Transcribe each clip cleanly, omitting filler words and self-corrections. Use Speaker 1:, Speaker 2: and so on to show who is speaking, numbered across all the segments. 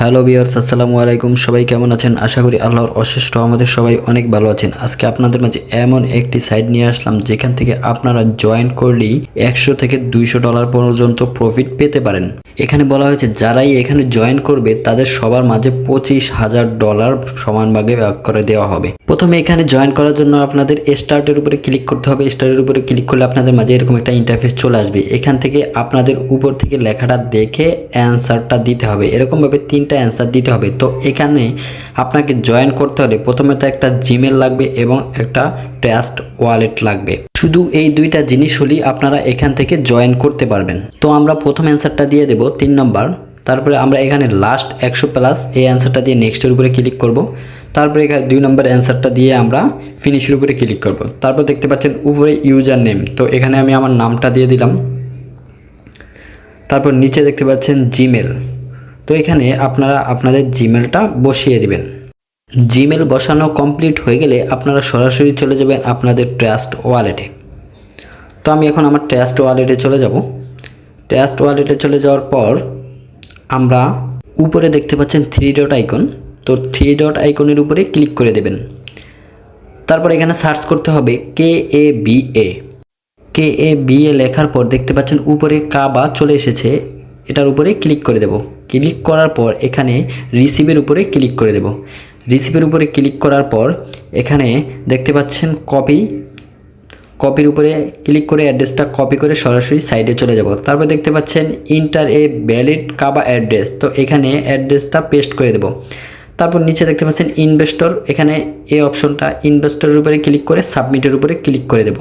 Speaker 1: Hello viewers, আসসালামু আলাইকুম। সবাই কেমন আছেন? আশা করি আল্লাহর অশেষ রহমতে সবাই অনেক ভালো আছেন। আজকে আপনাদের মাঝে এমন একটি সাইট নিয়ে আসলাম যেখান থেকে আপনারা জয়েন করলেই 100 থেকে 200 ডলার পর্যন্ত প্রফিট পেতে পারেন। এখানে বলা হয়েছে যারাই এখানে জয়েন করবে তাদের সবার মাঝে 25,000 ডলার সমান ভাগে ভাগ করে দেওয়া হবে। প্রথমে এখানে জয়েন করার জন্য আপনাদের স্টার্টের উপরে ক্লিক করতে হবে। স্টার্টের উপরে ক্লিক করলে আপনাদের মাঝে এরকম একটা ইন্টারফেস চলে আসবে। এখান থেকে আপনাদের উপর থেকে লেখাটা দেখে অ্যান্সারটা দিতে হবে। এরকমভাবে 3টা অ্যান্সার দিতে হবে। তো এখানে আপনাকে জয়েন করতে হলে প্রথমে তো একটা জিমেল লাগবে এবং একটা ট্রাস্ট ওয়ালেট লাগবে। শুধু এই দুইটা জিনিস হলেই আপনারা এখান থেকে জয়েন করতে পারবেন। তো আমরা প্রথম অ্যান্সারটা দিয়ে দেব 3 নম্বর। তারপরে আমরা এখানে লাস্ট 100+ এই অ্যান্সারটা দিয়ে নেক্সটের উপরে ক্লিক করব। তারপরে এখানে 2 নম্বর অ্যান্সারটা দিয়ে আমরা ফিনিশের উপরে ক্লিক করব। তারপর দেখতে পাচ্ছেন উপরে ইউজার নেম, তো এখানে আমি আমার নামটা দিয়ে দিলাম। তারপর নিচে দেখতে পাচ্ছেন জিমেল, তো এখানে আপনারা আপনাদের জিমেলটা বসিয়ে দিবেন। জিমেল বসানো কমপ্লিট হয়ে গেলে আপনারা সরাসরি চলে যাবেন আপনাদের ট্রাস্ট ওয়ালেটে। তো আমি এখন আমার ট্রাস্ট ওয়ালেটে চলে যাব। ট্রাস্ট ওয়ালেটে চলে যাওয়ার পর আমরা উপরে দেখতে পাচ্ছেন 3 ডট আইকন, তো 3 ডট আইকনের উপরে ক্লিক করে দেবেন। তারপর এখানে সার্চ করতে হবে KAVA লেখার পর দেখতে পাচ্ছেন উপরে কাবা চলে এসেছে, এটার উপরে ক্লিক করে দেব। ক্লিক করার পর এখানে রিসিভের উপরে ক্লিক করে দেব। রিসিভের উপরে ক্লিক করার পর এখানে দেখতে পাচ্ছেন কপির উপরে ক্লিক করে অ্যাড্রেসটা কপি করে সরাসরি সাইডে চলে যাব। তারপর দেখতে পাচ্ছেন inter a valid Kaaba address, তো এখানে অ্যাড্রেসটা পেস্ট করে দেব। তারপর নিচে দেখতে পাচ্ছেন ইনভেস্টর, এখানে এই অপশনটা ইনভেস্টরের উপরে ক্লিক করে সাবমিটের উপরে ক্লিক করে দেব।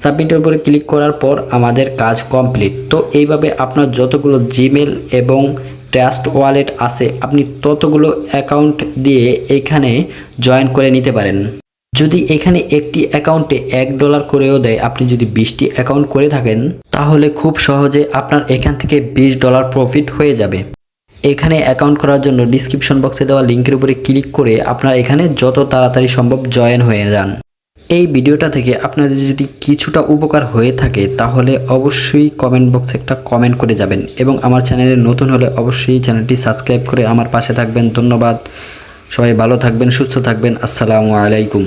Speaker 1: সাবমিটের উপরে ক্লিক করার পর আমাদের কাজ কমপ্লিট। তো এইভাবে আপনার যতগুলো জিমেল এবং ট্রাস্ট ওয়ালেট আছে আপনি ততগুলো অ্যাকাউন্ট দিয়ে এখানে জয়েন করে নিতে পারেন। যদি এখানে একটি অ্যাকাউন্টে $1 করেও দেয়, আপনি যদি 20টি অ্যাকাউন্ট করে থাকেন তাহলে খুব সহজে আপনার এখান থেকে $20 প্রফিট হয়ে যাবে। এখানে অ্যাকাউন্ট করার জন্য ডিসক্রিপশন বক্সে দেওয়া লিঙ্কের উপরে ক্লিক করে আপনারা এখানে যত তাড়াতাড়ি সম্ভব জয়েন হয়ে যান। এই ভিডিওটা থেকে আপনাদের যদি কিছুটা উপকার হয়ে থাকে তাহলে অবশ্যই কমেন্ট বক্সে একটা কমেন্ট করে যাবেন এবং আমার চ্যানেলে নতুন হলে অবশ্যই চ্যানেলটি সাবস্ক্রাইব করে আমার পাশে থাকবেন। ধন্যবাদ। সবাই ভালো থাকবেন, সুস্থ থাকবেন। আসসালামু আলাইকুম।